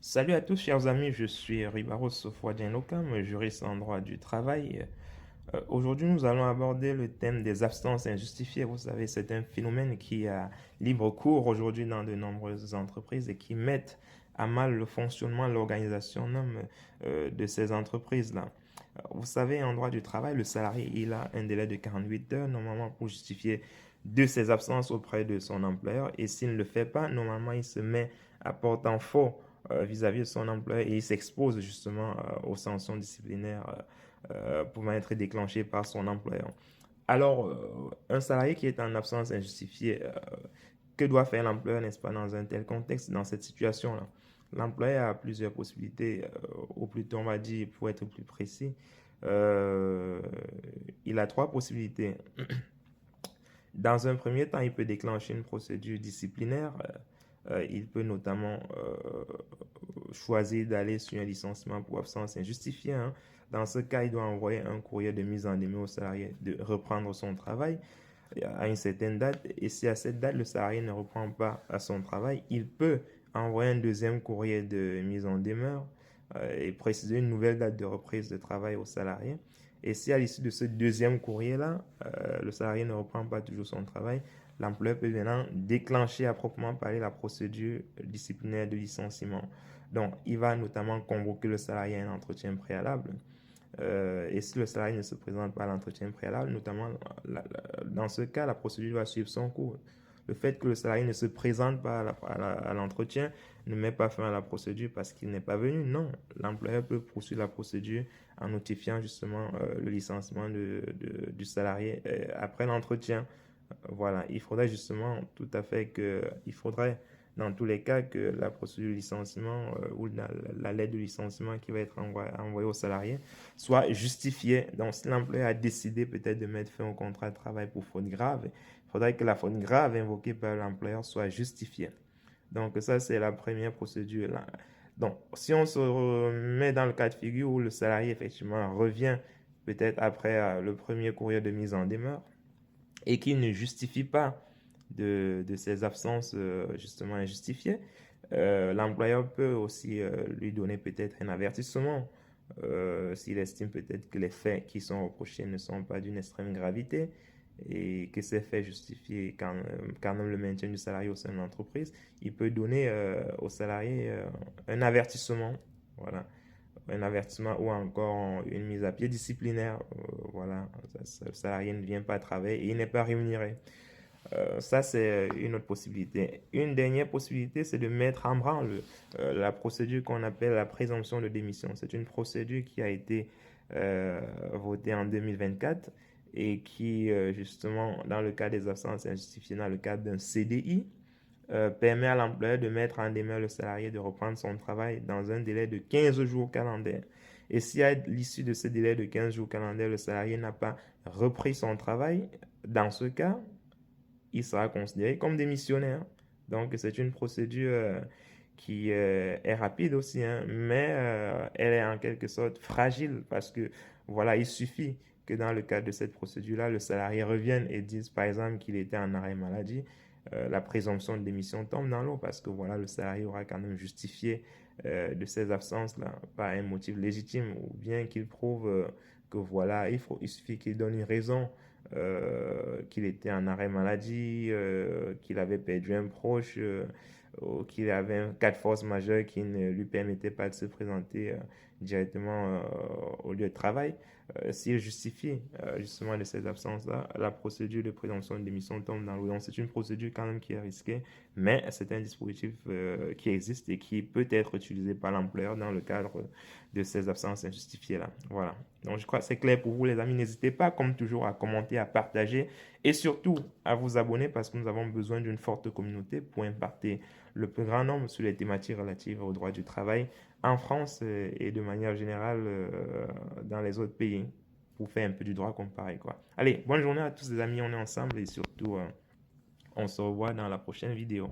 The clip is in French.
Salut à tous, chers amis, je suis Ribaros Sofouadien Lokam, juriste en droit du travail. Aujourd'hui, nous allons aborder le thème des absences injustifiées. Vous savez, c'est un phénomène qui a libre cours aujourd'hui dans de nombreuses entreprises et qui met à mal le fonctionnement, l'organisation même de ces entreprises-là. Vous savez, en droit du travail, le salarié, il a un délai de 48 heures normalement pour justifier de ses absences auprès de son employeur. Et s'il ne le fait pas, normalement, il se met à porte-en-faux vis-à-vis de son employeur et il s'expose justement aux sanctions disciplinaires pouvant être déclenchées par son employeur. Alors, un salarié qui est en absence injustifiée, que doit faire l'employeur, n'est-ce pas, dans un tel contexte, dans cette situation-là? L'employeur a plusieurs possibilités, ou plutôt on va dire, pour être plus précis, euh, il a trois possibilités. Dans un premier temps, il peut déclencher une procédure disciplinaire. Il peut notamment choisir d'aller sur un licenciement pour absence injustifiée, hein. Dans ce cas, il doit envoyer un courrier de mise en demeure au salarié de reprendre son travail à une certaine date. Et si à cette date, le salarié ne reprend pas à son travail, il peut envoyer un deuxième courrier de mise en demeure et préciser une nouvelle date de reprise de travail au salarié. Et si à l'issue de ce deuxième courrier-là, le salarié ne reprend pas toujours son travail, l'employeur peut maintenant déclencher à proprement parler la procédure disciplinaire de licenciement. Donc, il va notamment convoquer le salarié à un entretien préalable. Et si le salarié ne se présente pas à l'entretien préalable, notamment dans ce cas, la procédure va suivre son cours. Le fait que le salarié ne se présente pas à l'entretien ne met pas fin à la procédure parce qu'il n'est pas venu. Non, l'employeur peut poursuivre la procédure en notifiant justement le licenciement du salarié après l'entretien. Voilà, il faudrait justement tout à fait il faudrait dans tous les cas que la procédure de licenciement ou la lettre de licenciement qui va être envoyée au salarié soit justifiée. Donc, si l'employeur a décidé peut-être de mettre fin au contrat de travail pour faute grave, il faudrait que la faute grave invoquée par l'employeur soit justifiée. Donc, ça, c'est la première procédure là. Donc, si on se met dans le cas de figure où le salarié, effectivement, revient peut-être après le premier courrier de mise en demeure, et qui ne justifie pas de ces absences justement injustifiées, l'employeur peut aussi lui donner peut-être un avertissement s'il estime peut-être que les faits qui sont reprochés ne sont pas d'une extrême gravité et que ces faits justifient quand même le maintien du salarié au sein de l'entreprise, il peut donner au salarié un avertissement. Voilà, un avertissement ou encore une mise à pied disciplinaire. Voilà, le salarié ne vient pas travailler et il n'est pas rémunéré. Ça, c'est une autre possibilité. Une dernière possibilité, c'est de mettre en branle la procédure qu'on appelle la présomption de démission. C'est une procédure qui a été votée en 2024 et qui, justement, dans le cas des absences injustifiées, dans le cadre d'un CDI, permet à l'employeur de mettre en demeure le salarié de reprendre son travail dans un délai de 15 jours calendaires. Et si à l'issue de ce délai de 15 jours calendaires, le salarié n'a pas repris son travail, dans ce cas, il sera considéré comme démissionnaire. Donc, c'est une procédure qui est rapide aussi, hein, mais elle est en quelque sorte fragile parce que, voilà, il suffit que dans le cadre de cette procédure-là, le salarié revienne et dise, par exemple, qu'il était en arrêt maladie. La présomption de démission tombe dans l'eau parce que, voilà, le salarié aura quand même justifié de ses absences-là par un motif légitime ou bien qu'il prouve que, voilà, il suffit qu'il donne une raison qu'il était en arrêt maladie, qu'il avait perdu un proche, qu'il avait un cas de force majeure qui ne lui permettait pas de se présenter directement au lieu de travail. S'il justifie justement de ces absences-là, la procédure de présomption de démission tombe dans l'eau. Donc c'est une procédure quand même qui est risquée, mais c'est un dispositif qui existe et qui peut être utilisé par l'employeur dans le cadre de ces absences injustifiées-là. Voilà. Donc je crois que c'est clair pour vous les amis. N'hésitez pas comme toujours à commenter, à partager et surtout à vous abonner parce que nous avons besoin d'une forte communauté pour impacter le plus grand nombre sur les thématiques relatives au droit du travail en France et de manière générale dans les autres pays pour faire un peu du droit comparé, quoi. Allez, bonne journée à tous les amis, on est ensemble et surtout on se revoit dans la prochaine vidéo.